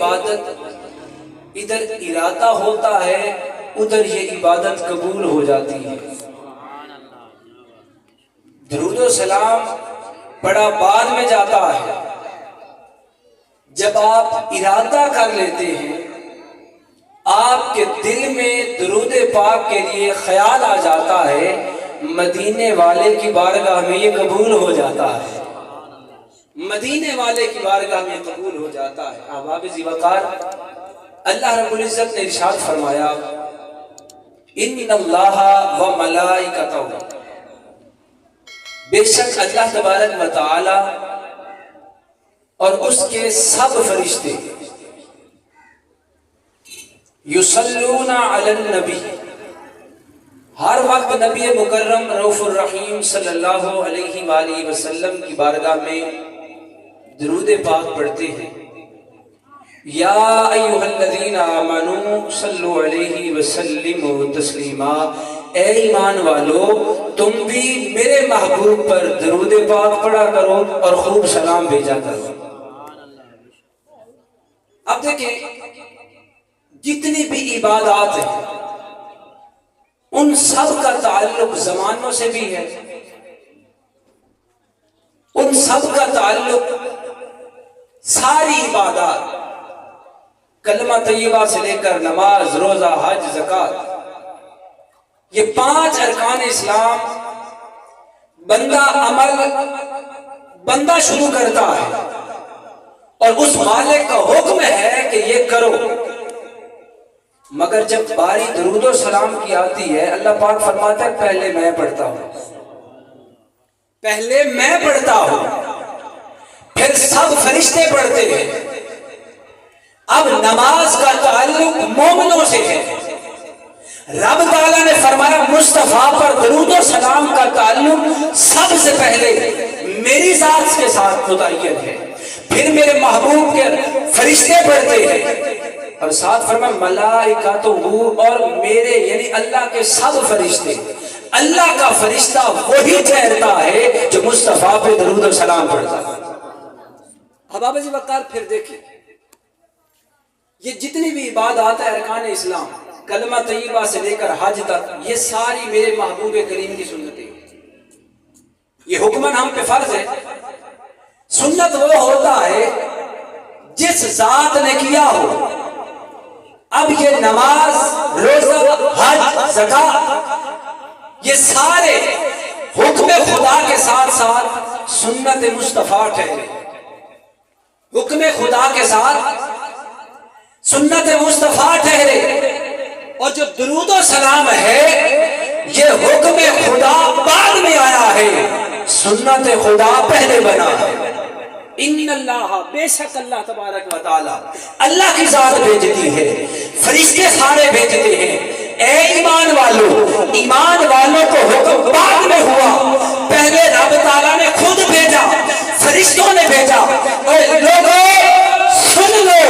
عبادت ادھر ارادہ ہوتا ہے ادھر یہ عبادت قبول ہو جاتی ہے۔ درود و سلام بڑا بعد میں جاتا ہے، جب آپ ارادہ کر لیتے ہیں، آپ کے دل میں درود پاک کے لیے خیال آ جاتا ہے، مدینے والے کی بارگاہ میں یہ قبول ہو جاتا ہے، مدینے والے کی بارگاہ میں قبول ہو جاتا ہے۔ احباب ذی وقار، اللہ رب العزت نے ارشاد فرمایا، ان اللہ و ملائکتہ، بے شک اللہ تبارک و تعالی اور اس کے سب فرشتے یصلون علی النبی، ہر وقت نبی مکرم رؤوف الرحیم صلی اللہ علیہ وآلہ وسلم کی بارگاہ میں درود پاک پڑھتے ہیں۔ یا ایھا الذین آمنوا صلوا علیہ وسلموا تسلیما، اے ایمان والو تم بھی میرے محبوب پر درود پاک پڑھا کرو اور خوب سلام بھیجا کرو۔ اب دیکھیں، جتنی بھی عبادات ہیں ان سب کا تعلق زمانوں سے بھی ہے، ان سب کا تعلق ساری عبادات، کلمہ طیبہ سے لے کر نماز، روزہ، حج، زکوٰۃ، یہ 5 ارکان اسلام بندہ شروع کرتا ہے اور اس مالک کا حکم ہے کہ یہ کرو، مگر جب باری درود و سلام کی آتی ہے، اللہ پاک فرماتا ہے پہلے میں پڑھتا ہوں، پہلے میں پڑھتا ہوں، پھر سب فرشتے پڑھتے ہیں۔ اب نماز کا تعلق مومنوں سے ہے، رب تعالیٰ نے فرمایا مصطفیٰ پر درود و سلام کا تعلق سب سے پہلے میری ذات کے ساتھ متعین ہے، پھر میرے محبوب کے فرشتے پڑھتے ہیں، اور ساتھ فرمایا ملائکتہ، اور میرے یعنی اللہ کے سب فرشتے، اللہ کا فرشتہ وہی ٹھہرتا ہے جو مصطفیٰ پہ درود و سلام پڑھتا ہے۔ اب آپ اسی وقت پھر دیکھیں، یہ جتنی بھی عبادات ہے ارکان اسلام، کلمہ طیبہ سے لے کر حج تک، یہ ساری میرے محبوب کریم کی سنتیں، یہ حکمن ہم پہ فرض ہے۔ سنت وہ ہوتا ہے جس ذات نے کیا ہو۔ اب یہ نماز، روزہ، حج، زکوٰۃ، یہ سارے حکم خدا کے ساتھ ساتھ سنت مصطفیٰ ٹھہرے، حکم خدا کے ساتھ سنت مصطفیٰ ٹھہرے، اور جو درود و سلام ہے یہ حکم خدا بعد میں آیا ہے، سنت خدا پہلے بنا ہے۔ ان اللہ، بے شک اللہ تبارک و تعالی، اللہ کی ذات بھیجتی ہے، فرشتے سارے بھیجتے ہیں۔ اے ایمان والوں کو حکم بعد میں ہوا، پہلے رب تعالیٰ نے خود بھیجا، فرشتوں نے بھیجا۔ اے لوگوں سن لو،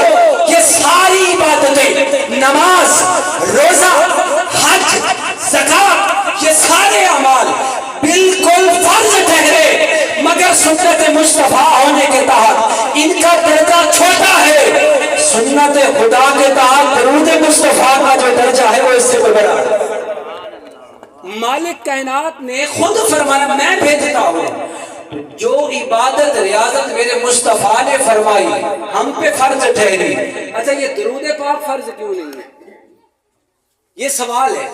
یہ ساری عبادتیں، نماز، روزہ، حج، زکوٰۃ، یہ سارے اعمال بالکل فرض ٹھہرے، مگر سنت مصطفیٰ ہونے کے تحت ان کا درجہ چھوٹا ہے، سنت خدا کے تحت درود مصطفیٰ کا جو درجہ ہے وہ اس سے بڑا ہے۔ مالک کائنات نے خود فرمایا میں بھیجتا ہوں، جو عبادت ریاضت میرے مصطفیٰ نے فرمائی ہم پہ فرض ٹھہری۔ اچھا، یہ درود پاک فرض کیوں نہیں ہے؟ یہ سوال ہے،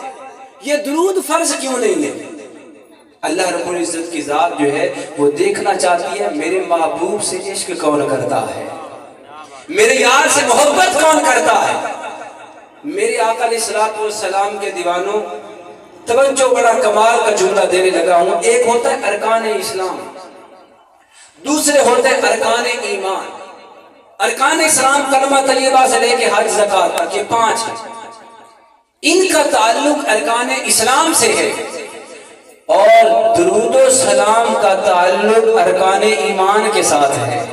یہ درود فرض کیوں نہیں ہے؟ اللہ رب العزت کی ذات جو ہے وہ دیکھنا چاہتی ہے میرے محبوب سے عشق کون کرتا ہے، میرے یار سے محبت کون کرتا ہے۔ میرے آقا علیہ الصلوۃ والسلام کے دیوانوں، توجہ، بڑا کمال کا جملہ دینے لگا ہوں۔ ایک ہوتا ہے ارکان اسلام، دوسرے ہوتے ہیں ارکان ایمان۔ ارکان اسلام کلمہ طیبہ سے لے کے حج، زکوٰۃ تک، یہ 5 ہیں، ان کا تعلق ارکان اسلام سے ہے، اور درود و سلام کا تعلق ارکان ایمان کے ساتھ ہے۔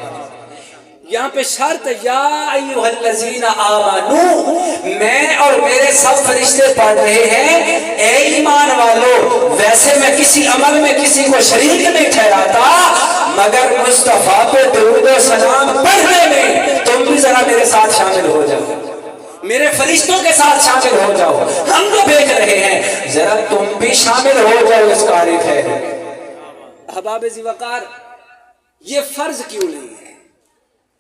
یہاں پہ شرط یا ایھا الذین آمنو، میں اور میرے سب فرشتے پڑھ رہے ہیں اے ایمان والو۔ ویسے میں کسی عمل میں کسی کو شریک نہیں ٹھہراتا، مگر مصطفیٰ پہ درود و سلام پڑھنے میں تم بھی ذرا میرے ساتھ شامل ہو جاؤ, میرے فرشتوں کے ساتھ شامل ہو جاؤ, ہم تو بھیج رہے ہیں, ذرا تم بھی شامل ہو جاؤ اس کاری خیر. احباب ذی وقار, یہ فرض کیوں نہیں ہے؟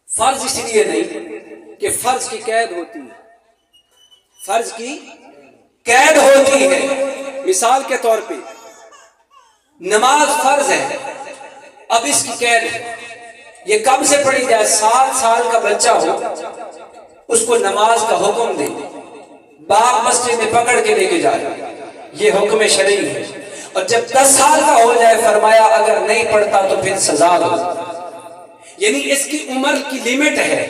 فرض اس لیے نہیں کہ فرض کی قید ہوتی ہے, فرض کی قید ہوتی ہے. مثال کے طور پہ نماز فرض ہے, اب اس کی قید ہے, یہ کب سے پڑھی جائے؟ 7 سال کا بچہ ہو, اس کو نماز کا حکم دے, باپ مسجد میں پکڑ کے لے کے جائے, یہ حکم شرعی ہے. اور جب 10 سال کا ہو جائے فرمایا اگر نہیں پڑھتا تو پھر سزا ہو, یعنی اس کی عمر کی لیمٹ ہے.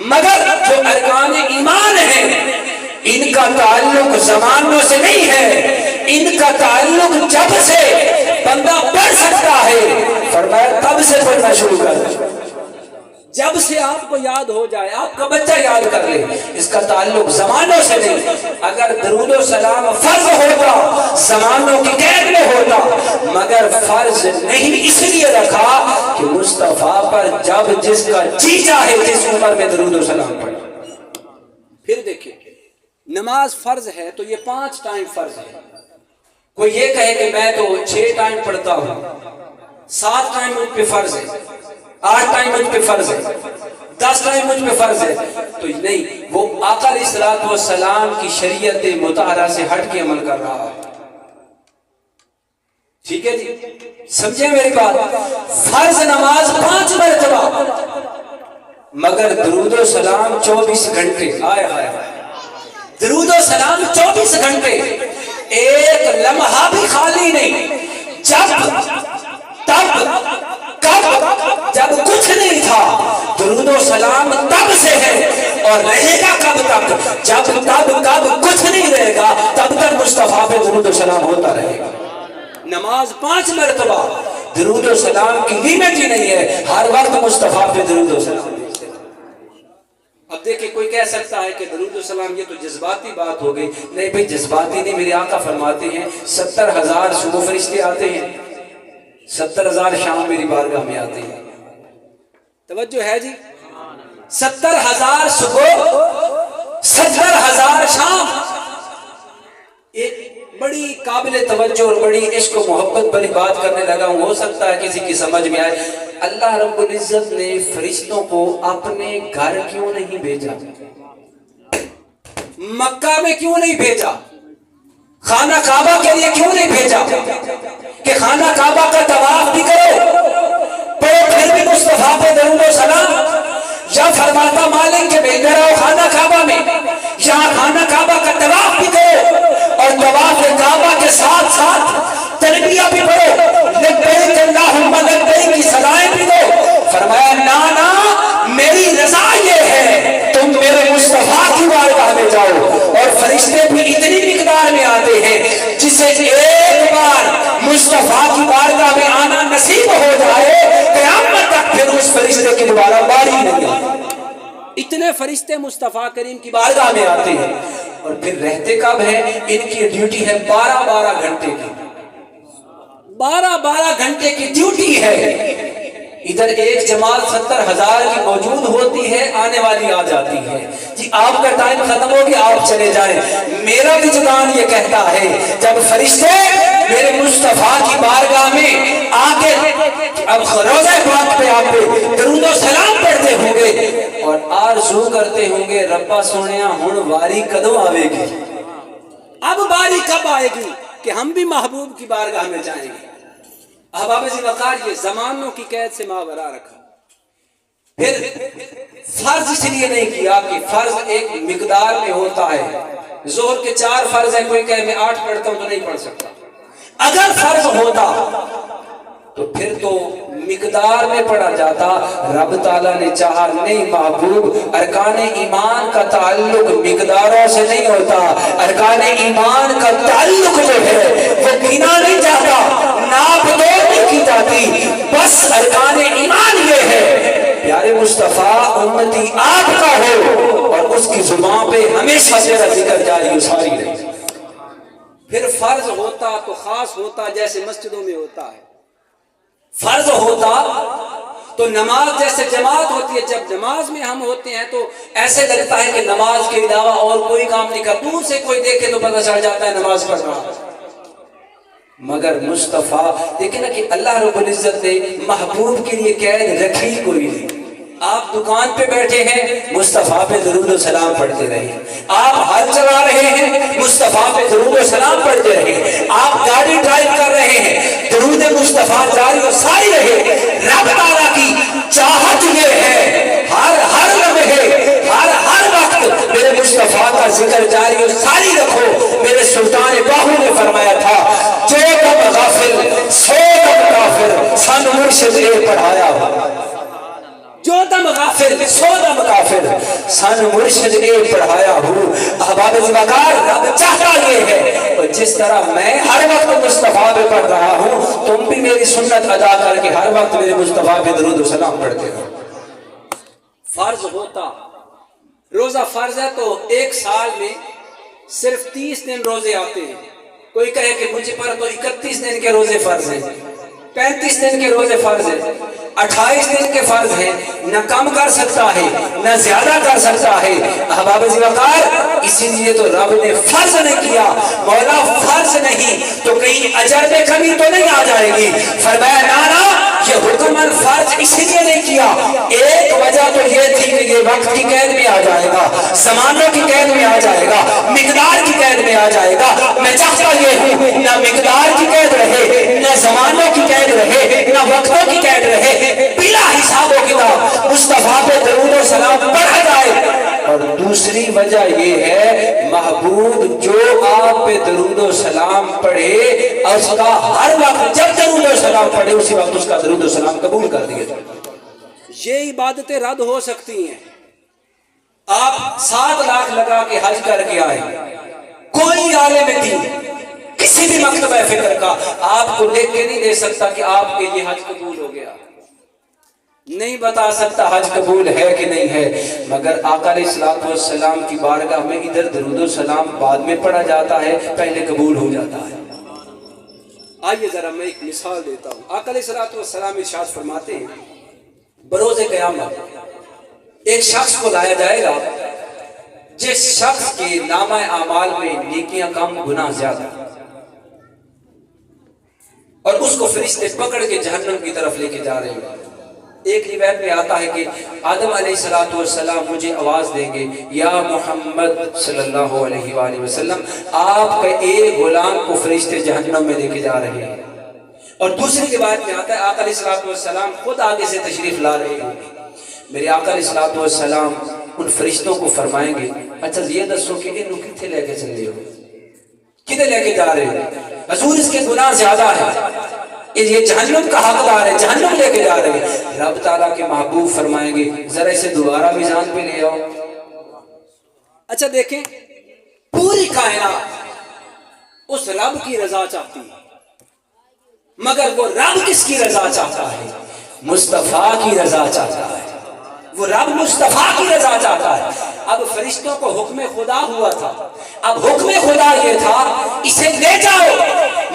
مگر جو ارکان ایمان ہیں ان کا تعلق زمانوں سے نہیں ہے, ان کا تعلق جب سے بندہ پڑھ سکتا ہے, فرمایا تب سے پڑھنا شروع کر دیں. جب سے آپ کو یاد ہو جائے, آپ کا بچہ یاد کر لے, اس کا تعلق زمانوں سے نہیں. اگر درود و سلام فرض ہوتا زمانوں کی قید میں ہوتا, مگر فرض نہیں اس لیے رکھا کہ مصطفیٰ پر جب جس کا جی چاہے جس عمر میں درود و سلام پڑھے. پھر دیکھیں, نماز فرض ہے تو یہ 5 ٹائم فرض ہے. کوئی یہ کہے کہ میں تو 6 ٹائم پڑھتا ہوں, 7 ٹائم مجھ پہ فرض ہے, 8 ٹائم مجھ پہ فرض ہے, 10 ٹائم مجھ پہ فرض ہے, تو نہیں, وہ آقا علیہ الصلوۃ والسلام کی شریعت مطہرہ سے ہٹ کے عمل کر رہا ہے. ٹھیک ہے جی, سمجھیں میری بات. فرض نماز 5 مرتبہ, مگر درود و سلام 24 گھنٹے. آئے ہائے, درود و سلام 24 گھنٹے, ایک لمحہ بھی خالی نہیں. جب تب کب جب کچھ نہیں تھا, درود و سلام تب سے ہے اور رہے گا کب تک, جب تب کب کچھ نہیں رہے گا تب تک مصطفیٰ پہ درود و سلام ہوتا رہے گا. نماز 5 مرتبہ, درود و سلام کی لیمٹ ہی نہیں ہے, ہر وقت مصطفیٰ پہ درود و سلام. اب دیکھیں, کوئی کہہ سکتا ہے کہ درود و سلام یہ تو جذباتی بات ہو گئی. نہیں بھئی, جذباتی نہیں. میرے آقا فرماتے ہیں 70,000 صبح فرشتے آتے ہیں, 70,000 شام میری بارگاہ میں آتے ہیں. توجہ ہے جی, 70,000 صبح, 70,000 شام. ایک بڑی قابل توجہ اور بڑی عشق و محبت بڑی بات کرنے لگا ہوں, ہو سکتا ہے کسی کی سمجھ میں آئے. اللہ رب العزت نے فرشتوں کو اپنے گھر کیوں نہیں بھیجا؟ مکہ میں کیوں نہیں بھیجا؟ خانہ کعبہ کے لیے کیوں نہیں بھیجا کہ خانہ کعبہ کا طواف بھی کرو, پھر بھی مصطفیٰ پہ درود و سلام؟ یا فرماتا مالک کے بھیجا رہو خانہ کعبہ میں, یہاں خانہ کعبہ کا طواف بھی کرو اور طواف کعبہ کے ساتھ ساتھ تلبیہ بھی پڑھو, لبیک اللہم لبیک کی سزائیں بھی دو. فرمایا نا, میری رضا یہ ہے تم میرے مصطفیٰ کی بارگاہ میں جاؤ. اور فرشتے بھی اتنی مقدار میں آتے ہیں جسے ایک بار مصطفیٰ کی بارگاہ میں آنا نصیب ہو جائے, قیامت تک پھر اس فرشتے کی دوبارہ باری نہیں آتی. اتنے فرشتے مصطفیٰ کریم کی بارگاہ میں آتے ہیں. اور پھر رہتے کب ہیں؟ ان کی ڈیوٹی ہے 12 گھنٹے کی, 12 گھنٹے کی ڈیوٹی ہے. ادھر ایک جماعت 70,000 کی موجود ہوتی ہے, آنے والی آ جاتی ہے. جی آپ کا ٹائم ختم ہو گیا, آپ چلے جائیں. میرا وجدان یہ کہتا ہے جب فرشتے میرے مصطفیٰ کی بارگاہ میں آ کے اب روضہ پاک پہ آپ پہ درود و سلام پڑھتے ہوں گے اور آرزو کرتے ہوں گے ربا سونیا ہن واری کدو آوے گی, اب باری کب آئے گی کہ ہم بھی محبوب کی بارگاہ میں جائیں گے. احباب ذی وقار, یہ زمانوں کی قید سے ماورا رکھا. پھر فرض اس لیے نہیں کیا کہ فرض ایک مقدار میں ہوتا ہے. ظہر کے 4 فرض ہیں, کوئی کہے میں 8 پڑھتا ہوں تو نہیں پڑھ سکتا. اگر فرض ہوتا تو پھر تو مقدار میں پڑھا جاتا. رب تعالیٰ نے چاہا نہیں محبوب, ارکان ایمان کا تعلق مقداروں سے نہیں ہوتا, ارکان ایمان کا تعلق جو ہے وہ گنا نہیں جاتا, ناپ توڑ نہیں کی جاتی. بس ارکان ایمان یہ ہے پیارے مصطفیٰ امتی آپ کا ہو اور اس کی زبان پہ ہمیشہ تیرا ذکر جاری و ساری رہے. پھر فرض ہوتا تو خاص ہوتا, جیسے مسجدوں میں ہوتا ہے. فرض ہوتا تو نماز جیسے جماعت ہوتی ہے، جب نماز میں ہم ہوتے ہیں تو ایسے لگتا ہے کہ نماز کے علاوہ اور کوئی کام نہیں کر، دور سے کوئی دیکھے تو پتہ چل جاتا ہے نماز پڑھ رہا ہے۔ مگر مصطفیٰ دیکھیں نا کہ اللہ رب العزت نے محبوب کے لیے قید رکھی کوئی نہیں۔ آپ دکان پہ بیٹھے ہیں، مصطفیٰ پہ درود و سلام پڑھتے رہے۔ آپ ہل چلا رہے ہیں، مصطفیٰ پہ درود و سلام پڑھتے رہے۔ آپ گاڑی ڈرائیو کر رہے ہیں، درود مصطفیٰ جاری و ساری رہے۔ رب تعالیٰ کی چاہت یہ ہے ہر لمحے ہر وقت میرے مصطفیٰ کا ذکر جاری و ساری رکھو۔ میرے سلطان باہو نے فرمایا تھا، جو دم غافل سو دم کافر، سن مرشد نے پڑھایا ہو۔ جو دم غافل سو دم کافر، سن مرشد نے پڑھایا ہوں۔ احباب وقار، رب چاہتا یہ ہے اور جس طرح میں ہر وقت مصطفیٰ پہ پڑھ رہا ہوں، تم بھی میری سنت ادا کر کے ہر وقت میرے مصطفیٰ پہ درود و سلام پڑھتے ہو۔ فرض ہوتا، روزہ فرض ہے تو ایک سال میں صرف 30 دن روزے آتے ہیں۔ کوئی کہے کہ مجھے پر تو 31 دن کے روزے فرض ہیں، 35 دن کے روزے فرض ہیں، 28 دن کے فرض ہیں، نہ کم کر سکتا ہے نہ زیادہ کر سکتا ہے۔ احباب وقار، اسی لیے تو رب نے فرض نہیں کیا۔ مولا فرض نہیں تو کہیں اجر میں کمی تو نہیں آ جائے گی؟ فرمایا نانا، یہ حکم فرض اسی لیے نہیں کیا، ایک وجہ تو یہ تھی کہ یہ وقت کی قید میں آ جائے گا، زمانوں کی قید میں آ جائے گا، مقدار کی قید میں آ جائے گا۔ میں چاہتا یہ ہوں نہ مقدار کی قید رہے، نہ زمانوں کی قید رہے، نہ وقتوں کی قید رہے، بلا حساب و کتاب مصطفیٰ پہ درود و سلام پڑھا جائے۔ اور دوسری وجہ یہ ہے، محبوب جو آپ پہ درود و سلام پڑھے، اس کا ہر وقت جب درود و سلام پڑھے اسی وقت اس کا درود و سلام قبول کر دیا جائے۔ یہ عبادتیں رد ہو سکتی ہیں۔ آپ 7 لاکھ لگا کے حج کر کے آئے، کوئی عالم دین کسی بھی مکتبہ فکر کا آپ کو لکھ کے نہیں دے سکتا کہ آپ کے یہ حج قبول ہو گیا، نہیں بتا سکتا حج قبول ہے کہ نہیں ہے۔ مگر آقا علیہ الصلوۃ والسلام کی بارگاہ میں ادھر درود و سلام بعد میں پڑھا جاتا ہے، پہلے قبول ہو جاتا ہے۔ آئیے ذرا میں ایک مثال دیتا ہوں۔ آقا علیہ الصلوۃ والسلام ارشاد فرماتے ہیں، بروز قیامت ایک شخص کو لایا جائے گا جس شخص کے نامہ اعمال میں نیکیاں کم گناہ زیادہ، اور اس کو فرشتے پکڑ کے جہنم کی طرف لے کے جا رہے ہیں۔ ایک روایت میں آتا ہے کہ آدم علیہ الصلوۃ والسلام مجھے آواز دیں گے، یا محمد صلی اللہ علیہ وآلہ وسلم، آپ کا ایک غلام کو فرشتے جہنم میں لے کے جا رہے ہیں۔ اور دوسری روایت میں آتا ہے آقا علیہ الصلوۃ والسلام خود آگے سے تشریف لا رہے ہیں۔ میرے آقا علیہ الصلوۃ والسلام ان فرشتوں کو فرمائیں گے، اچھا یہ دسو کہ انہوں کتنے لے کے چلے ہو، کدھر لے کے جا رہے ہیں؟ حضور اس کے گناہ زیادہ ہے، یہ جہنم کا حقدار ہے، جہنم لے کے جا رہے ہیں۔ رب تعالیٰ کے محبوب فرمائیں گے، ذرا اسے دوبارہ میزان پہ لے آؤ۔ اچھا دیکھیں، پوری کائنات اس رب کی رضا چاہتی ہے، مگر وہ رب کس کی رضا چاہتا ہے؟ مصطفیٰ کی رضا چاہتا ہے۔ وہ رب مصطفیٰ کی رضا چاہتا ہے۔ اب فرشتوں کو حکم خدا ہوا تھا، اب حکم خدا یہ تھا اسے لے جاؤ۔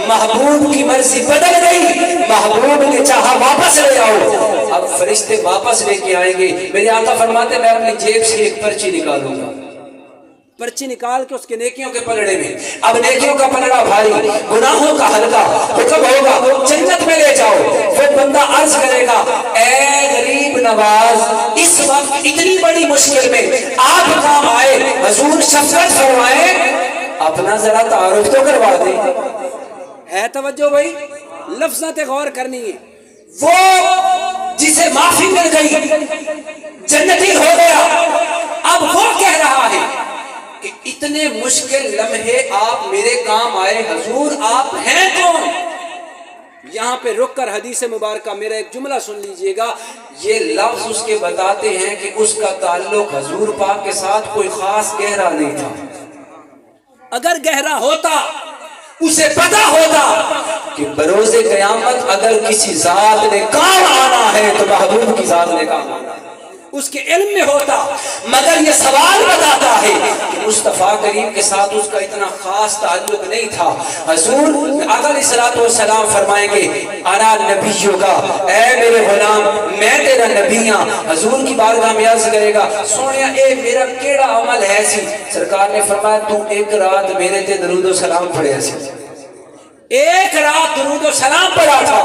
محبوب کی مرضی بدل گئی، محبوب نے چاہا واپس لے آؤ۔ اب فرشتے واپس لے کے آئیں گے۔ میرے آقا فرماتے میں اپنی جیب سے ایک پرچی نکالوں گا، پرچی نکال کے اس کے نیکیوں کے پلڑے میں، اب نیکیوں کا پلڑا بھاری، گناہوں کا ہلکا، حکم ہوگا جنت میں لے جاؤ۔ وہ بندہ عرض کرے گا، اے غریب نواز، اس وقت اتنی بڑی مشکل میں آپ کام آئے، حضور شفقت فرمائے، اپنا ذرا تعارف تو کروا دیں۔ ہے توجہ بھائی، لفظات غور کرنی ہے۔ وہ جسے معافی مل گئی، جنتی ہو گیا، اب وہ کہہ رہا ہے کہ اتنے مشکل لمحے آپ میرے کام آئے، حضور آپ ہیں کون؟ یہاں پہ رک کر حدیث مبارکہ میرا ایک جملہ سن لیجئے گا۔ یہ لفظ اس کے بتاتے ہیں کہ اس کا تعلق حضور پاک کے ساتھ کوئی خاص گہرا نہیں تھا۔ اگر گہرا ہوتا، اسے پتا ہوتا کہ بروز قیامت اگر کسی ذات نے کام آنا ہے تو محبوب کی ذات نے کام آنا ہے، اس کے علم میں ہوتا۔ مگر یہ سوال بتاتا ہے کہ مصطفیٰ کریم کے ساتھ اس کا اتنا خاص تعلق نہیں تھا. حضور آقا علیہ الصلوۃ والسلام فرمائیں گے انا نبیوں کا، اے میرے غلام میں تیرا نبی ہاں. حضور کی بارگاہ میں عرض کرے گا سونیا اے میرا کیڑا عمل ہے سی؟ سرکار نے فرمایا تو ایک رات میرے تے درود و سلام پڑھے سی، ایک رات درود و سلام پڑھا تھا.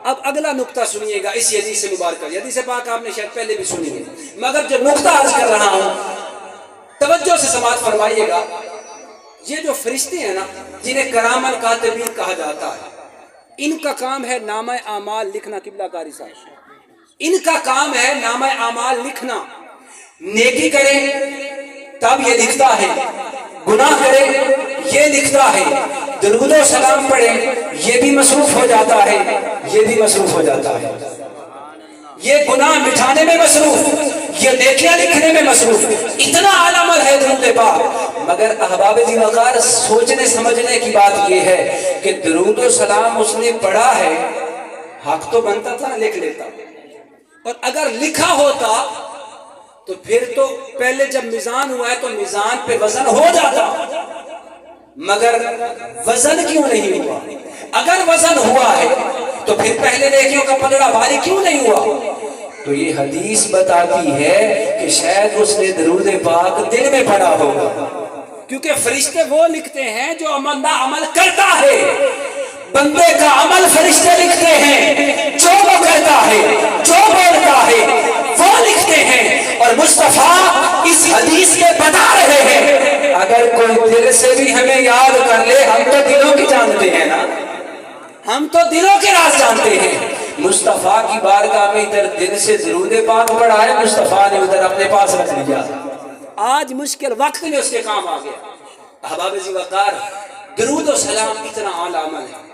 اب اگلا نقطہ سنیے گا اس حدیث مبارکہ. حدیث پاک آپ نے شاید پہلے بھی سنی ہے، مگر جو نقطہ عرض کر رہا ہوں توجہ سے سماعت فرمائیے گا. یہ جو فرشتے ہیں نا جنہیں کرام الکاتبین کہا جاتا ہے، ان کا کام ہے نامہ اعمال لکھنا. قبلہ کاری صاحب، ان کا کام ہے نامہ اعمال لکھنا. نیکی کرے تب یہ لکھتا ہے، گناہ کرے یہ لکھتا ہے، درود و سلام پڑھے یہ بھی مصروف ہو جاتا ہے، یہ بھی مصروف ہو جاتا ہے. یہ گناہ مٹھانے میں مصروف، یہ نیکیاں لکھنے میں مصروف. اتنا اعلیٰ عمل ہے درود پاک. مگر احباب ذی وقار سوچنے سمجھنے کی بات یہ ہے کہ درود و سلام اس نے پڑھا ہے، حق تو بنتا تھا لکھ لیتا، اور اگر لکھا ہوتا تو پھر تو پہلے جب میزان ہوا ہے تو میزان پہ وزن ہو جاتا. مگر وزن کیوں نہیں ہوا؟ اگر وزن ہوا ہے تو پھر پہلے نیکیوں کا پلڑا بھاری کیوں نہیں ہوا؟ تو یہ حدیث بتاتی ہے کہ شاید اس نے درود پاک دل میں پڑھا ہوگا، کیونکہ فرشتے وہ لکھتے ہیں جو عمل کرتا ہے. بندے کا عمل فرشتے لکھتے ہیں، جو وہ کرتا ہے جو بولتا ہے وہ لکھتے ہیں. اور مصطفیٰ اس حدیث کے بتا رہے ہیں اگر کوئی دل سے بھی ہمیں یاد کر لے، ہم تو دلوں کی جانتے ہیں نا، ہم تو دلوں کے راز جانتے ہیں. مصطفیٰ کی بارگاہ میں ادھر دل سے درود پاک پڑھا ہے، مصطفیٰ نے ادھر اپنے پاس رکھ لیا. آج مشکل وقت میں اس کے کام آ گیا. احباب ذی وقار درود و سلام اتنا اعلیٰ عمل ہے،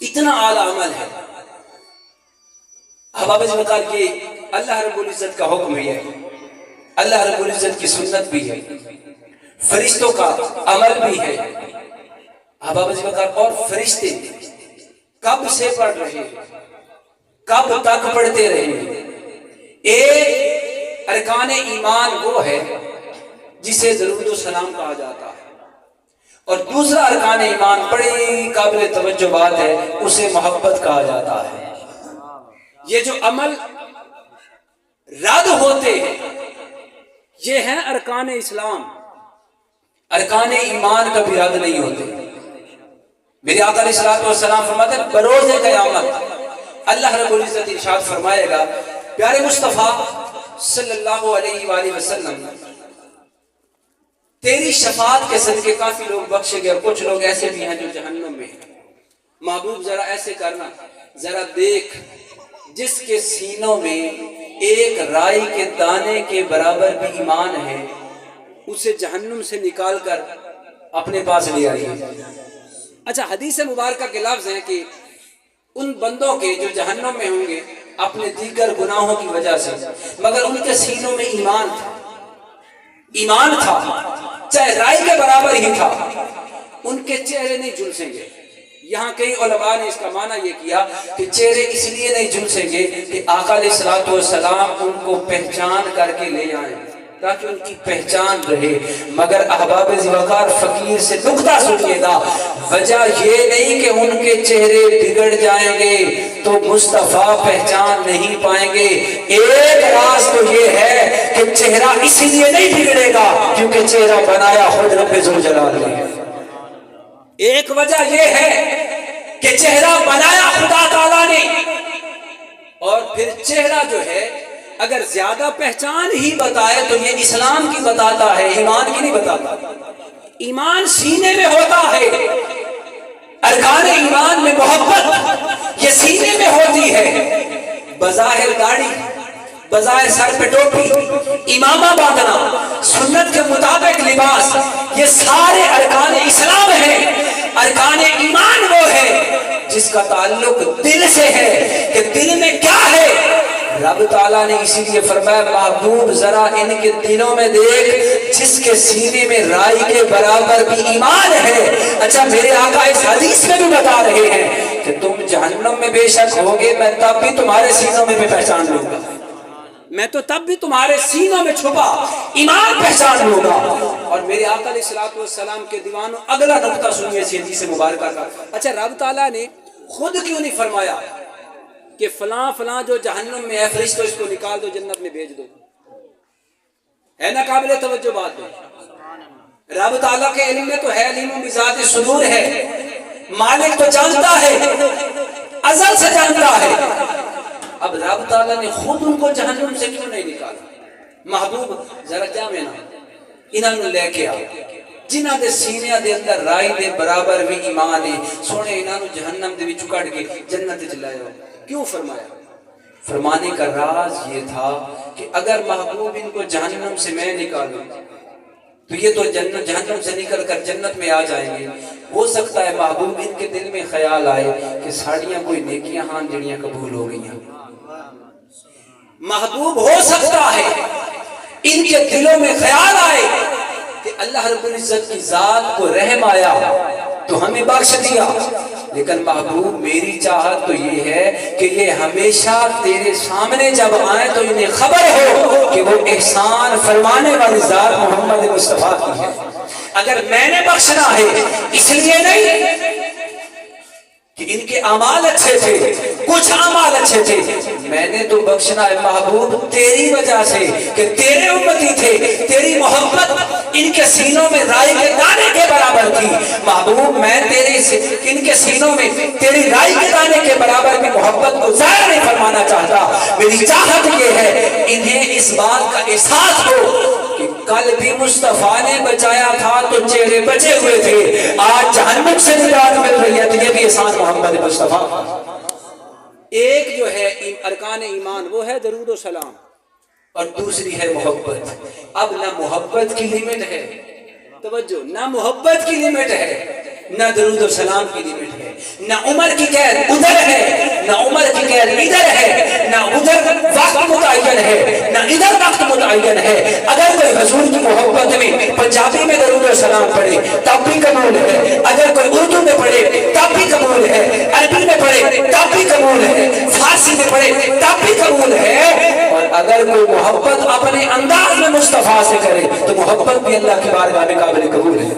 اتنا اعلیٰ عمل ہے. احباب ذی وقار یہ اللہ رب العزت کا حکم بھی ہے، اللہ رب العزت کی سنت بھی ہے، فرشتوں کا عمل بھی ہے. احباب ذی وقار اور فرشتے کب سے پڑھ رہے ہیں، کب تک پڑھتے رہے ہیں. ایک ارکان ایمان وہ ہے جسے درود و سلام کہا جاتا ہے، اور دوسرا ارکان ایمان بڑی قابل توجہ بات ہے، اسے محبت کہا جاتا ہے. یہ جو عمل رد ہوتے ہیں یہ ہیں ارکان اسلام، ارکان ایمان کبھی رد نہیں ہوتے. میرے آقا علیہ الصلوۃ والسلام فرماتے ہیں بروز قیامت اللہ رب العزت ارشاد فرمائے گا پیارے مصطفیٰ صلی اللہ علیہ وآلہ وسلم تیری شفاعت کے صدقے کافی لوگ بخشے گئے، اور کچھ لوگ ایسے بھی ہیں جو جہنم میں ہیں. محبوب ذرا ایسے کرنا، ذرا دیکھ جس کے سینوں میں ایک رائی کے دانے کے برابر بھی ایمان ہے اسے جہنم سے نکال کر اپنے پاس لے آئیے. اچھا حدیث مبارکہ کے لفظ ہیں کہ ان بندوں کے جو جہنم میں ہوں گے اپنے دیگر گناہوں کی وجہ سے، مگر ان کے سینوں میں ایمان تھا، ایمان تھا چاہے رائی کے برابر ہی تھا، ان کے چہرے نہیں جھلسیں گے. یہاں کئی علماء نے اس کا معنی یہ کیا کہ چہرے اس لیے نہیں جھلسیں گے کہ آقا علیہ الصلوۃ والسلام ان کو پہچان کر کے لے آئیں تاکہ ان کی پہچان رہے. مگر احباب ذی وقار فقیر سے نکتہ سنیے گا، وجہ یہ نہیں کہ ان کے چہرے بگڑ جائیں گے تو مصطفیٰ پہچان نہیں پائیں گے. ایک راز تو یہ ہے کہ چہرہ اس لیے نہیں بگڑے گا کیونکہ چہرہ بنایا خود رب ذوالجلال نے. ایک وجہ یہ ہے کہ چہرہ بنایا خدا تعالیٰ نے، اور پھر چہرہ جو ہے اگر زیادہ پہچان ہی بتائے تو یہ اسلام کی بتاتا ہے، ایمان کی نہیں بتاتا. ایمان سینے میں ہوتا ہے، ارکان ایمان میں محبت یہ سینے میں ہوتی ہے. بظاہر داڑھی، بظاہر سر پہ ٹوپی، امامہ باندھنا، سنت کے مطابق لباس، یہ سارے ارکان اسلام ہیں. ارکان ایمان وہ ہے جس کا تعلق دل سے ہے کہ دل میں کیا ہے. رب تعالیٰ نے اسی لیے فرمایا محبوب ذرا ان کے دلوں میں دیکھ جس کے سینے میں رائی کے برابر بھی ایمان ہے. اچھا میرے آقا اس حدیث میں بھی بتا رہے ہیں کہ تم جہنم میں بے شک ہوگے، میں تب بھی تمہارے سینوں میں بھی پہچان لوں گا، میں تو تب بھی تمہارے سینوں میں چھپا ایمان پہچان لوں گا. اور میرے آقا علیہ الصلوۃ والسلام کے دیوانوں اگلا نقطہ سنیے اس حدیث مبارکہ کا. اچھا رب تعالیٰ نے خود کیوں نہیں فرمایا کہ فلاں فلاں جو جہنم میں ہے فرشتوں اس کو نکال دو جنت میں بھیج دو؟ ہے نا قابل توجہ بات ہے. رب تعالیٰ کے علم میں تو ہے، علم بذات صدور ہے، مالک تو جانتا ہے، ازل سے جانتا ہے. اب رب تعالیٰ نے خود ان کو جہنم سے کیوں نہیں نکالا؟ محبوب ذرا کیا میں نا انہوں لے کے آؤ جنہ دے سینے دے اندر رائی دے برابر بھی ایمان ہے، سونے انہوں جہنم دے وچوں کڈ کے جنت وچ لے آؤ. کیوں فرمایا؟ فرمانے کا راز یہ تھا کہ اگر محبوب ان کو جہنم سے میں نکالوں تو یہ تو جہنم سے نکل کر جنت میں آ جائیں گے. ہو سکتا ہے محبوب ان کے دل میں خیال آئے کہ ساڑیاں کوئی نیکیاں ہاں جڑیاں قبول ہو گئی ہیں. محبوب ہو سکتا ہے ان کے دلوں میں خیال آئے کہ اللہ رب العزت کی ذات کو رحم آیا تو ہمیں بخش دیا، لیکن محبوب میری چاہت تو یہ ہے کہ یہ ہمیشہ تیرے سامنے جب آئیں تو انہیں خبر ہو کہ وہ احسان فرمانے والی ذات محمد مصطفیٰ کی ہے. اگر میں نے بخشنا ہے اس لیے نہیں کہ ان کے اعمال اچھے تھے، کچھ اعمال اچھے تھے، میں نے تو بخشنا ہے محبوب تیری وجہ سے کہ تیرے امتی تھے، تیری محبت ان کے سینوں میں رائی کے دانے کے برابر تھی. محبوب میں ان کے سینوں میں تیری رائی کے دانے کے برابر کی محبت کو ظاہر نہیں فرمانا چاہتا. میری چاہت یہ ہے انہیں اس بات کا احساس ہو کہ کل بھی مصطفیٰ نے بچایا تھا تو چہرے بچے ہوئے تھے، آج جہنم سے نجات مل رہی ہے تو یہ بھی احسان محمد مصطفیٰ. ایک جو ہے ارکان ایمان وہ ہے درود و سلام اور دوسری ہے محبت. اب نہ محبت کی لیمٹ ہے، توجہ، نہ محبت کی لیمٹ ہے، نہ درود و سلام کی لیمٹ ہے، نہ عمر کی قید ادھر ہے، نہ عمر کی قید ادھر ہے، نہ ادھر وقت متعین ہے، نہ ادھر وقت متعین ہے. اگر کوئی حضور کی محبت میں پنجابی میں درود و سلام پڑھے تب بھی قبول ہے، اگر کوئی اردو میں پڑھے تب بھی قبول ہے، عربی میں پڑھے تب بھی قبول ہے، فارسی میں پڑھے تب بھی قبول ہے. اور اگر کوئی محبت اپنے انداز میں مصطفیٰ سے کرے تو محبت بھی اللہ کی بارگاہ میں قابل قبول ہے،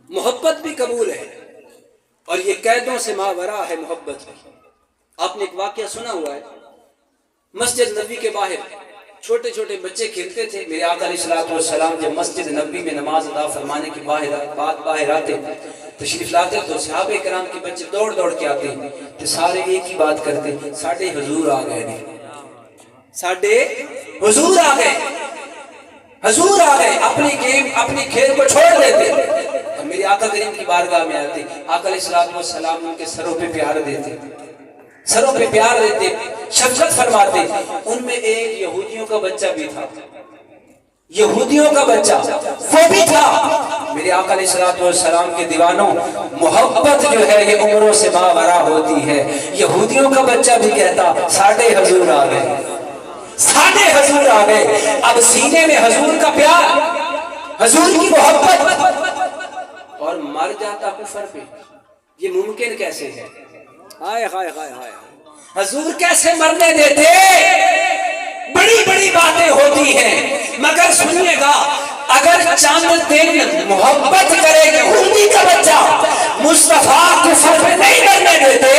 محبت بھی قبول ہے. اور یہ قیدوں سے ماورا ہے محبت. آپ نے ایک واقعہ سنا ہوا ہے، مسجد نبی کے باہر چھوٹے چھوٹے بچے کھیلتے تھے. میرے آقا علیہ الصلوۃ والسلام جب مسجد نبی میں نماز ادا فرمانے کے باہر آتے تشریف لاتے تو صحابہ کرام کے بچے دوڑ دوڑ کے آتے تو سارے ایک ہی بات کرتے، ساڈے حضور آ گئے، ساڈے حضور آ گئے، حضور آ گئے. اپنی گیم اپنی کھیل کو چھوڑ دیتے اور میرے آقا کریم کی بارگاہ میں آتے. آقا علیہ الصلوۃ والسلام ان کے سروں پہ پیار دیتے، سروں پہ پیار دیتے، شفقت فرماتے. ان میں ایک یہودیوں کا بچہ بھی تھا، یہودیوں کا بچہ وہ بھی تھا. میرے آقا علیہ الصلوۃ والسلام کے دیوانوں، محبت جو ہے یہ عمروں سے ماورا ہوتی ہے. یہودیوں کا بچہ بھی کہتا ساڈے حضور آ گئے، ساڈے حضور آ گئے. اب سینے میں حضور کا پیار، حضور کی محبت، اور مر جاتا کفر پہ. یہ ممکن کیسے ہے؟ ہائے ہائے ہائے ہائے، حضور کیسے مرنے دیتے؟ بڑی بڑی باتیں ہوتی ہیں، مگر سنیے گا اگر چند دن محبت کرے یہودی کا بچہ مصطفیٰ کفر پہ نہیں مرنے دیتے،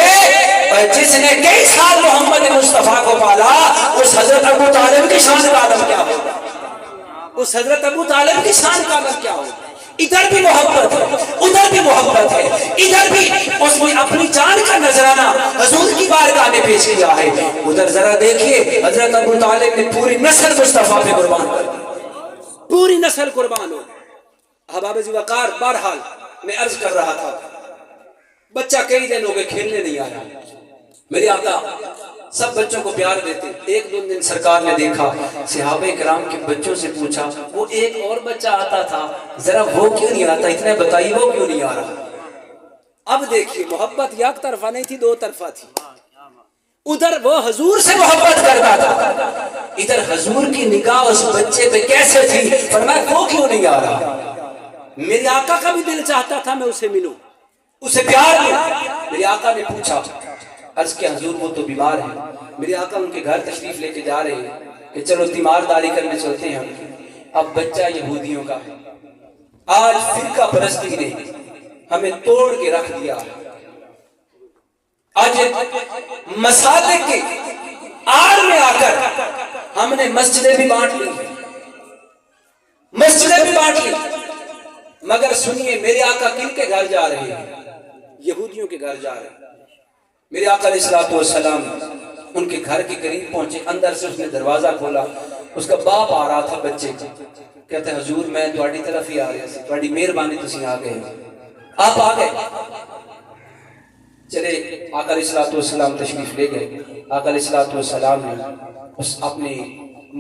اور جس نے کئی سال محمد مصطفیٰ کو پالا اس حضرت ابو طالب کی شان کا عالم کیا ہوگا؟ اس حضرت ابو طالب کی شان کا عالم کیا ہوگا؟ ادھر بھی محبت ہے، ادھر بھی محبت ہے، ادھر بھی اس نے اپنی جان کا نذرانہ حضور کی بارگاہ میں پیش کیا ہے. ادھر ذرا دیکھیے حضرت ابو طالب نے پوری نسل مصطفیٰ پہ قربان کر دی، پوری نسل قربان ہو. احباب ذی وقار، بہرحال میں عرض کر رہا تھا بچہ کئی دن ہو گئے کھیلنے نہیں آیا. میرے آقا سب بچوں کو پیار دیتے. ایک دو دن سرکار نے دیکھا، صحابہ کرام کے بچوں سے پوچھا وہ ایک اور بچہ آتا تھا ذرا وہ کیوں نہیں آتا، اتنے بتائیے وہ کیوں نہیں آ رہا. اب دیکھیے محبت یک طرفہ نہیں تھی، دو طرفہ تھی. ادھر وہ حضور سے محبت کرتا تھا، ادھر حضور کی نگاہ اس بچے پہ کیسے تھی، فرمایا وہ کیوں نہیں آ رہا. میرے آقا کا بھی دل چاہتا تھا میں اسے ملوں، اسے پیار دوں. میرے آقا نے پوچھا عرض کیا حضور وہ تو بیمار ہیں. میرے آقا ان کے گھر تشریف لے کے جا رہے ہیں کہ چلو تیمارداری کرنے چلتے ہیں. اب بچہ یہودیوں کا ہے. آج فرقہ پرستی نے ہمیں توڑ کے رکھ دیا. آج مسالے کے آڑ میں آ کر ہم نے مسجدیں بھی بانٹ لی، مسجدیں بھی بانٹ لی. مگر سنیے میرے آقا کن کے گھر جا رہے ہیں؟ یہودیوں کے گھر جا رہے ہیں. میرے آقا علیہ الصلوۃ والسلام ان کے گھر کے قریب پہنچے. اندر سے اس نے دروازہ کھولا. اس کا باپ آ رہا تھا بچے کو. کہتے ہیں حضور میں تہاڈی طرف ہی آ رہا سی، تہاڈی مہربانی تسی آ گئے. آپ آ گئے. چلے آقا علیہ الصلوۃ والسلام تشریف لے گئے. آقا علیہ الصلوۃ والسلام نے اس اپنے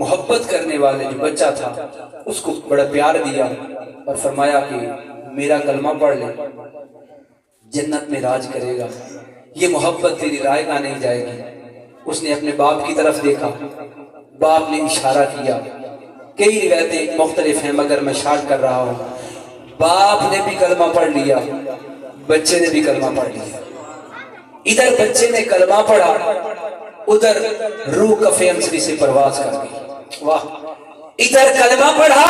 محبت کرنے والے جو بچہ تھا اس کو بڑا پیار دیا اور فرمایا کہ میرا کلمہ پڑھ لے، جنت میں راج کرے گا. یہ محبت تیری رائے گاہ نہیں جائے گی. اس نے اپنے باپ کی طرف دیکھا، باپ نے اشارہ کیا. کئی روایتیں مختلف ہیں مگر میں شارٹ کر رہا ہوں. باپ نے بھی کلمہ پڑھ لیا، بچے نے بھی کلمہ پڑھ لیا. ادھر بچے نے کلمہ پڑھا، ادھر روح کف انصری سے پرواز کر گئی. واہ! ادھر کلمہ پڑھا،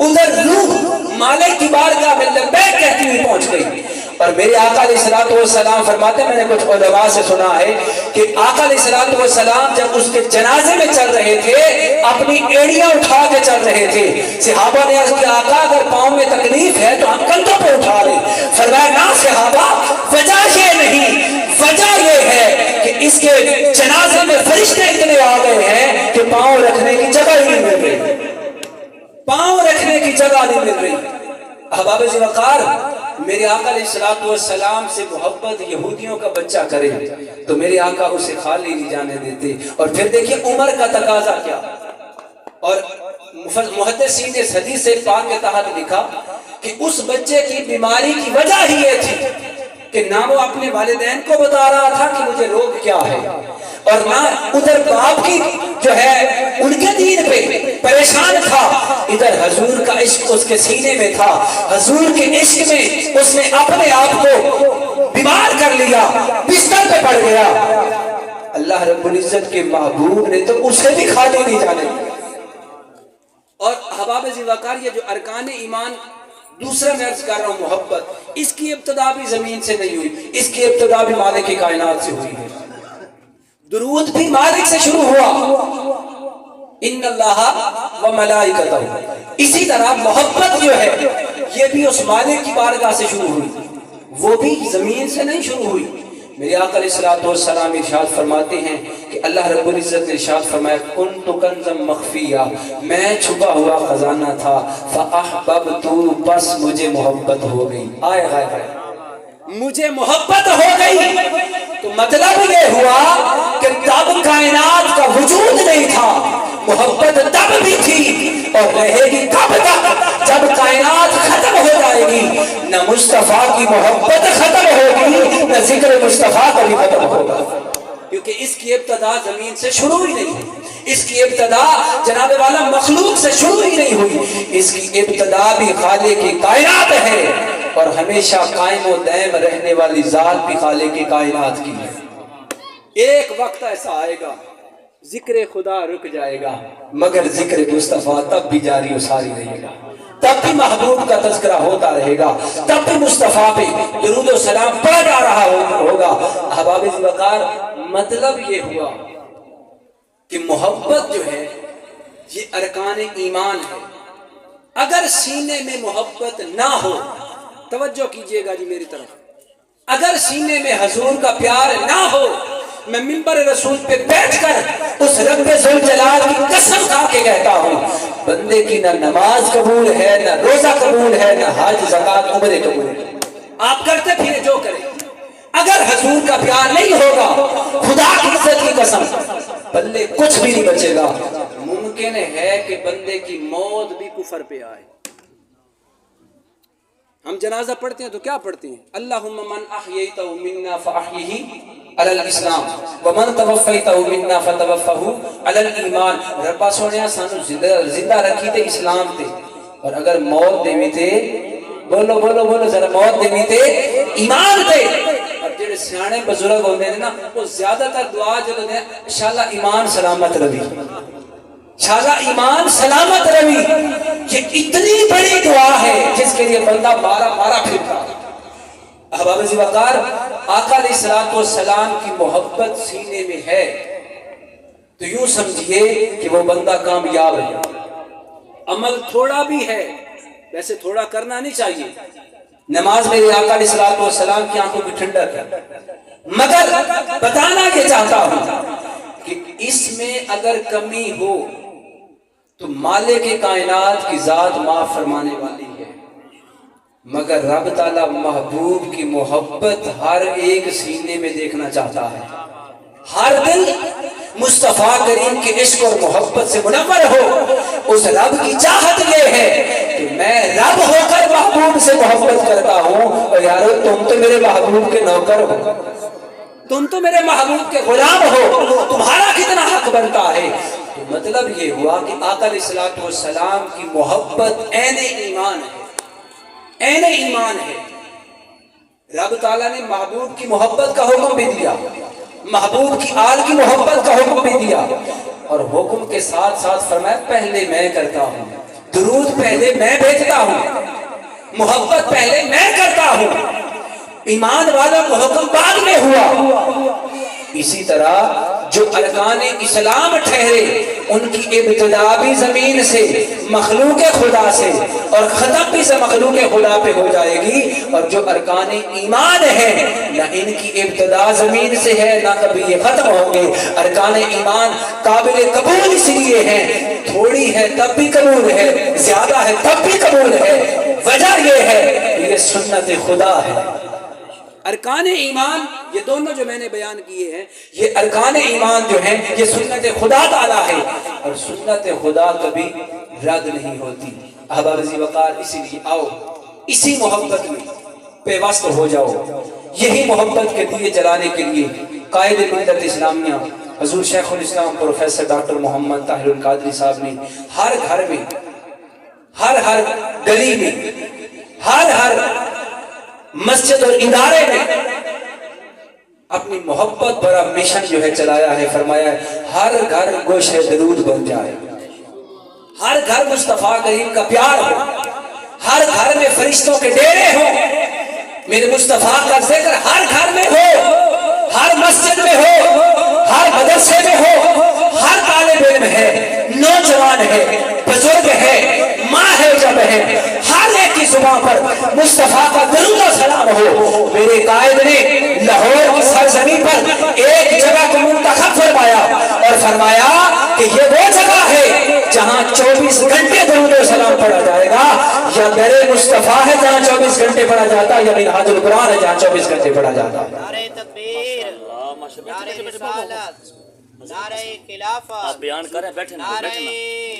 ادھر روح مالک کی بارگاہ میں لبیک کہتی ہوئی پہنچ گئی. اور میرے آقا علیہ الصلوۃ والسلام فرماتے ہیں، میں نے کچھ علماء سے سنا ہے کہ آقا علیہ الصلوۃ والسلام جب اس کے جنازے میں چل رہے تھے اپنی ایڑیاں اٹھا کے چل رہے تھے. صحابہ نے عرض کیا آقا اگر پاؤں میں تکلیف ہے تو ہم کندھوں پہ اٹھا لیں. فرمایا نہ صحابہ، وجہ یہ نہیں، وجہ یہ ہے کہ اس کے جنازے میں فرشتے اتنے آ گئے ہیں کہ پاؤں رکھنے کی جگہ ہی نہیں مل رہی، پاؤں رکھنے کی جگہ نہیں مل رہی. احباب ذی وقار، میرے آقا علیہ الصلوۃ والسلام سے محبت یہودیوں کا بچہ کرے تو میرے آقا اسے خالی نہیں جانے دیتے. اور پھر دیکھیے عمر کا تقاضا کیا. اور محدثین نے اس حدیث پاک کے تحت لکھا کہ اس بچے کی بیماری کی وجہ ہی یہ تھی کہ نہ وہ اپنے والدین کو بتا رہا تھا کہ مجھے روگ کیا ہے، اور نہ ادھر باپ کی جو ہے ان کے دین پہ پریشان تھا، ادھر حضور کا عشق اس کے سینے میں تھا. حضور کے عشق میں اس نے اپنے آپ کو بیمار کر لیا، بستر پہ پڑ گیا. اللہ رب العزت کے محبوب نے تو اسے بھی خالی نہیں جانے. اور احباب ذی وقار، یہ جو ارکان ایمان دوسرا میں عرض کر رہا ہوں محبت، اس کی ابتدا بھی زمین سے نہیں ہوئی، اس کی ابتدا بھی مالک کی کائنات سے ہوئی ہے. درود بھی مالک سے شروع ہوا، ان اللہ و ملائکتہ. اسی طرح محبت جو ہے یہ بھی اس مالک کی بارگاہ سے شروع ہوئی، وہ بھی زمین سے نہیں شروع ہوئی. میرے آقا علیہ الصلوۃ والسلام ارشاد فرماتے ہیں کہ اللہ رب العزت نے ارشاد فرمایا کنت کنزا مخفیا، میں چھپا ہوا خزانہ تھا، فاحببت، بس مجھے محبت ہو گئی. آئے ہائے ہائے، مجھے محبت ہو گئی. تو مطلب یہ ہوا کہ تب کائنات کا وجود نہیں تھا، محبت تب بھی تھی اور رہے گی کب تک؟ جب کائنات ختم ہو جائے گی نہ مصطفیٰ کی محبت ختم ہوگی نہ ذکر مصطفیٰ کا بھی ختم ہوگا. کیونکہ اس کی ابتدا زمین سے شروع ہی نہیں ہوئی، اس کی ابتدا جناب والا مخلوق سے شروع ہی نہیں ہوئی، اس کی ابتدا بھی خالق کی کائنات ہے اور ہمیشہ قائم و دائم رہنے والی ذات بھی خالق کی کائنات کی ہے. ایک وقت ایسا آئے گا ذکر خدا رک جائے گا مگر ذکر مصطفیٰ تب بھی جاری و ساری رہے گا، تب بھی محبوب کا تذکرہ ہوتا رہے گا، تب بھی مصطفیٰ پہ درود و سلام پڑھا جا رہا ہوگا. احباب ذی وقار، مطلب یہ ہوا کہ محبت جو ہے یہ ارکان ایمان ہے. اگر سینے میں محبت نہ ہو، توجہ کیجئے گا جی میری طرف، اگر سینے میں حضور کا پیار نہ ہو، میں منبر رسول پہ بیٹھ کر اس رب ذوالجلال کی قسم کھا کے کہتا ہوں بندے کی نہ نماز قبول ہے، نہ روزہ قبول ہے، نہ حج زکات عمرے قبول ہے. آپ کرتے پھرے جو کریں، اگر حضور کا پیار نہیں ہوگا خدا کی عزت کی قسم بندے کچھ بھی نہیں بچے گا. ممکن ہے کہ بندے کی موت بھی کفر پہ آئے. ہم جنازہ پڑھتے ہیں تو کیا پڑھتے ہیں؟ اللہم من احییتہ منا فاحیہ علی الاسلام ومن توفیتہ منا فتوفہ علی الایمان. ربا سونیا سانو زندہ رکھی تے اسلام تے، اور اگر موت دیوی تے، بولو بولو بولو ذرا، موت دیوی تے ایمان تے. اور جڑے سیانے بزرگ ہوندے نے نا وہ زیادہ تر دعا جدوں دے انشاءاللہ ایمان سلامت روی، انشاءاللہ ایمان سلامت روی، یہ اتنی بڑی دعا ہے جس کے لیے بندہ مارا پھرتا۔ احباب عزیز وقار، آقا علیہ الصلوۃ والسلام کی محبت سینے میں ہے تو یوں سمجھیے کہ وہ بندہ کامیاب ہے۔ عمل تھوڑا بھی ہے، ویسے تھوڑا کرنا نہیں چاہیے، نماز میرے آقا علیہ الصلوۃ والسلام کی آنکھوں کی ٹھنڈک ہے، مگر بتانا یہ چاہتا ہوں کہ اس میں اگر کمی ہو تو مالک کائنات کی ذات معاف فرمانے والی ہے، مگر رب تعالیٰ محبوب کی محبت ہر ایک سینے میں دیکھنا چاہتا ہے۔ ہر دل مصطفیٰ کریم کے عشق اور محبت سے منور ہو، اس رب کی چاہت یہ ہے کہ میں رب ہو کر محبوب سے محبت کرتا ہوں، اور یارو تم تو میرے محبوب کے نوکر ہو، تم تو میرے محبوب کے غلام ہو، تمہارا کتنا حق بنتا ہے۔ تو مطلب یہ ہوا کہ آقا علیہ الصلوۃ والسلام کی محبت عین ایمان ہے، عین ایمان ہے۔ رب تعالیٰ نے محبوب کی محبت کا حکم بھی دیا، محبوب کی آل کی محبت کا حکم بھی دیا، اور حکم کے ساتھ ساتھ فرمایا پہلے میں کرتا ہوں، درود پہلے میں بھیجتا ہوں، محبت پہلے میں کرتا ہوں، ایمان والا کو حکم بعد میں ہوا۔ اسی طرح جو ارکان اسلام ٹھہرے ان کی ابتدا بھی زمین سے، مخلوق خدا سے، اور ختم بھی سے مخلوق خدا پہ ہو جائے گی، اور جو ارکان ایمان ہے نہ ان کی ابتدا زمین سے ہے نہ کبھی یہ ختم ہوں گے۔ ارکان ایمان قابل قبول اس لیے ہیں، تھوڑی ہے تب بھی قبول ہے، زیادہ ہے تب بھی قبول ہے، وجہ یہ ہے کہ یہ سنت خدا ہے۔ ارکان ایمان یہ دونوں جو میں نے بیان کیے ہیں، یہ ارکان ایمان جو ہیں یہ سنت خدا تعالیٰ ہے، اور سنت خدا کبھی رد نہیں ہوتی۔ احباب عزیز وقار، اسی لیے آؤ اسی محبت میں پیوست ہو جاؤ۔ یہی محبت کے دیے جلانے کے لیے قائد ملت اسلامیہ حضور شیخ الاسلام پروفیسر ڈاکٹر محمد طاہر القادری صاحب نے ہر گھر میں، ہر گلی میں، ہر مسجد اور ادارے میں اپنی محبت بڑا مشن جو ہے چلایا ہے۔ فرمایا ہے ہر گھر گوشہ درود بن جائے، ہر گھر مصطفیٰ کریم کا پیار ہو، ہر گھر میں فرشتوں کے ڈیرے ہوں، میرے مصطفیٰ کا ذکر ہر گھر میں ہو، ہر مسجد میں ہو، ہر مدرسے میں ہو، ہر طالب علم ہے، نوجوان ہے، بزرگ ہے، ماں ہے جب ہے، ہر ایک کی زبان پر مصطفیٰ کا درود و سلام ہو۔ میرے قائد نے لاہور کی سرزمین پر ایک جگہ کو منتخب فرمایا اور فرمایا کہ یہ وہ جگہ ہے جہاں 24 گھنٹے درود و سلام پڑھا جائے گا، یا در مصطفیٰ ہے جہاں 24 گھنٹے پڑھا جاتا، یا منہاج القرآن ہے جہاں 24 گھنٹے پڑھا جاتا۔ نعرہ تکبیر، نعرہ رسالت، نعرہ خلافت، آپ بیان کریں، بیٹھیں نا،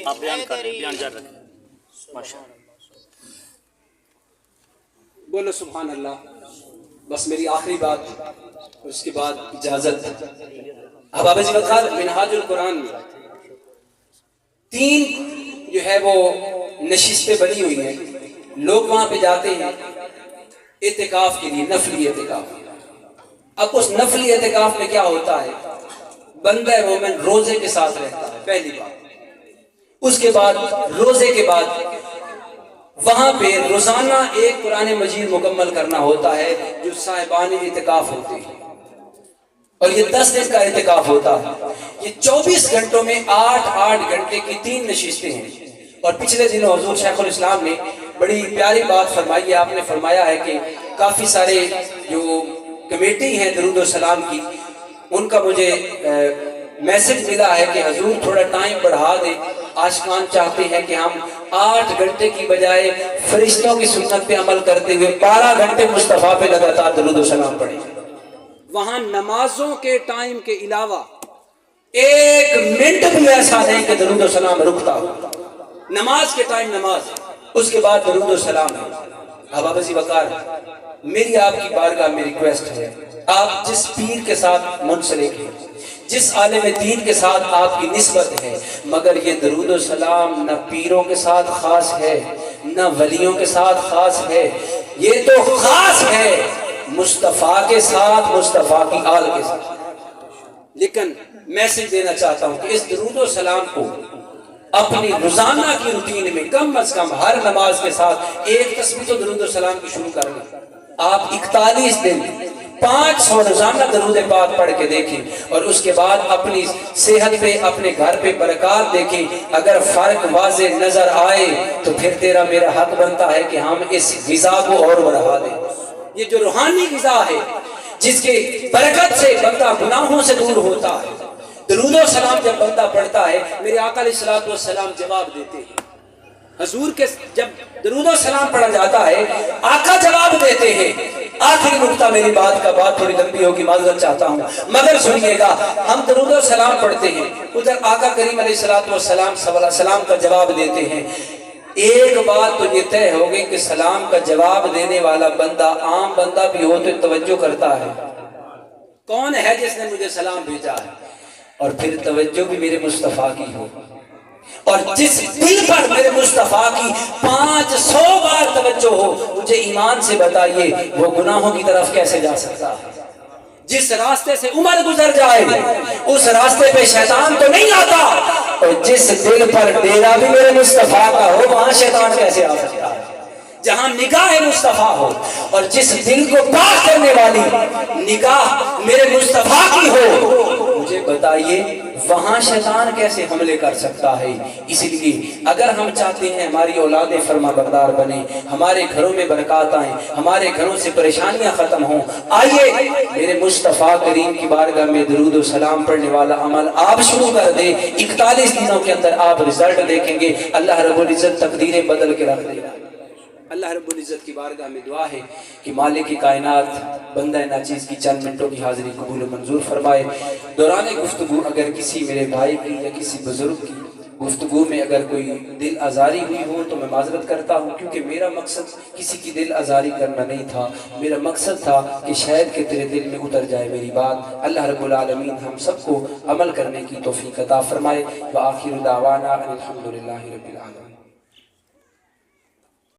آپ بیان کریں، بیان جاری رکھیں۔ ماشاءاللہ، بولو سبحان اللہ۔ بس میری آخری بات، اس کے بعد اجازت۔ احباب عزیز وقار، منہاج القرآن میں 3 جو ہے وہ نشستیں بنی ہوئی ہیں، لوگ وہاں پہ جاتے ہیں اعتکاف کے لیے، نفلی اعتکاف۔ اب اس نفلی اعتکاف میں کیا ہوتا ہے، بندہ مومن روزے کے ساتھ رہتا ہے، پہلی بات۔ اس کے بعد روزے کے بعد وہاں پہ روزانہ ایک قرآن مجید مکمل کرنا ہوتا ہے، جو صاحبان اعتکاف ہوتے ہیں، اور یہ 10 دن کا اعتکاف ہوتا ہے۔ یہ 24 گھنٹوں میں 8 گھنٹے کی 3 نشستیں ہیں۔ اور پچھلے دنوں حضور شیخ الاسلام نے بڑی پیاری بات فرمائی ہے۔ آپ نے فرمایا ہے کہ کافی سارے جو کمیٹی ہیں درود و سلام کی، ان کا مجھے میسج ملا ہے کہ حضور تھوڑا ٹائم بڑھا دیں، عاشقان چاہتے ہیں کہ ہم 8 گھنٹے کی بجائے فرشتوں کی سنت پہ عمل کرتے ہوئے 12 گھنٹے مصطفیٰ پہ لگاتار درود و سلام پڑھیں۔ وہاں نمازوں کے ٹائم کے علاوہ 1 منٹ بھی ایسا نہیں کہ درود و سلام رکتا ہو۔ نماز کے ٹائم نماز، اس کے بعد درود و سلام ہے۔ احباب عزیز وقار، میری آپ کی بارگاہ میں ریکویسٹ ہے، آپ جس پیر کے ساتھ منسلک ہیں، جس عالم دین کے ساتھ آپ کی نسبت ہے، مگر یہ درود و سلام نہ پیروں کے ساتھ خاص ہے، نہ ولیوں کے ساتھ خاص ہے، یہ تو خاص ہے مصطفیٰ کے ساتھ، مصطفیٰ کی آل کے ساتھ۔ لیکن میسج دینا چاہتا ہوں کہ اس درود و سلام کو اپنی روزانہ کی روٹین میں کم از کم ہر نماز کے ساتھ ایک تسبیح تو درود و سلام کی شروع کر لیں۔ آپ 41 دن 500 روزانہ درود پاک پڑھ کے دیکھیں اور اس کے بعد اپنی صحت پہ، اپنے گھر پہ برکات دیکھیں۔ اگر فرق واضح نظر آئے تو پھر تیرا میرا حق بنتا ہے کہ ہم اس غذا کو اور بڑھا دیں۔ یہ جو روحانی غذا ہے جس کے برکت سے بندہ گناہوں سے دور ہوتا ہے، درود و سلام جب بندہ پڑھتا ہے، میرے آقا علیہ الصلوۃ والسلام جواب دیتے ہیں۔ حضور کے جب درود و سلام پڑھا جاتا ہے، آقا جواب دیتے ہیں۔ آخری نقطہ میری بات تھوڑی لمبی ہوگی، معذرت چاہتا ہوں، مگر سنیے گا۔ ہم درود و سلام پڑھتے ہیں، ادھر آقا کریم علیہ الصلوۃ والسلام کا جواب دیتے ہیں۔ ایک بات تو یہ طے ہو گئی کہ سلام کا جواب دینے والا بندہ عام بندہ بھی ہو تو توجہ کرتا ہے، کون ہے جس نے مجھے سلام بھیجا ہے، اور پھر توجہ بھی میرے مصطفیٰ کی ہو۔ اور جس دل پر میرے مصطفیٰ کی 500 بار توجہ ہو، مجھے ایمان سے بتائیے وہ گناہوں کی طرف کیسے جا سکتا ہے؟ جس راستے سے عمر گزر جائے اس راستے پہ شیطان تو نہیں آتا، اور جس دل پر ڈیرا بھی میرے مصطفیٰ کا ہو وہاں شیطان کیسے آ سکتا ہے؟ جہاں نگاہ مصطفیٰ ہو اور جس دل کو پاک کرنے والی نگاہ میرے مصطفیٰ کی ہو، مجھے بتائیے وہاں شیطان کیسے حملے کر سکتا ہے؟ اس لیے اگر ہم چاہتے ہیں ہماری اولادیں فرما بردار بنیں، ہمارے گھروں میں برکات آئیں، ہمارے گھروں سے پریشانیاں ختم ہوں، آئیے میرے مصطفیٰ کریم کی بارگاہ میں درود و سلام پڑھنے والا عمل آپ شروع کر دیں۔ 41 دنوں کے اندر آپ رزلٹ دیکھیں گے، اللہ رب العزت تقدیریں بدل کے رکھ دے گا۔ اللہ رب العزت کی بارگاہ میں دعا ہے کہ مالک کی کائنات بندہ ناچیز کی چند منٹوں کی حاضری قبول و منظور فرمائے۔ دوران گفتگو اگر کسی میرے بھائی کی یا کسی بزرگ کی گفتگو میں اگر کوئی دل آزاری ہوئی ہو تو میں معذرت کرتا ہوں، کیونکہ میرا مقصد کسی کی دل آزاری کرنا نہیں تھا، میرا مقصد تھا کہ شاید کہ تیرے دل میں اتر جائے میری بات۔ اللہ رب العالمین ہم سب کو عمل کرنے کی توفیق عطا فرمائے۔ وآخر دعوانا ان الحمد للہ رب العالمین۔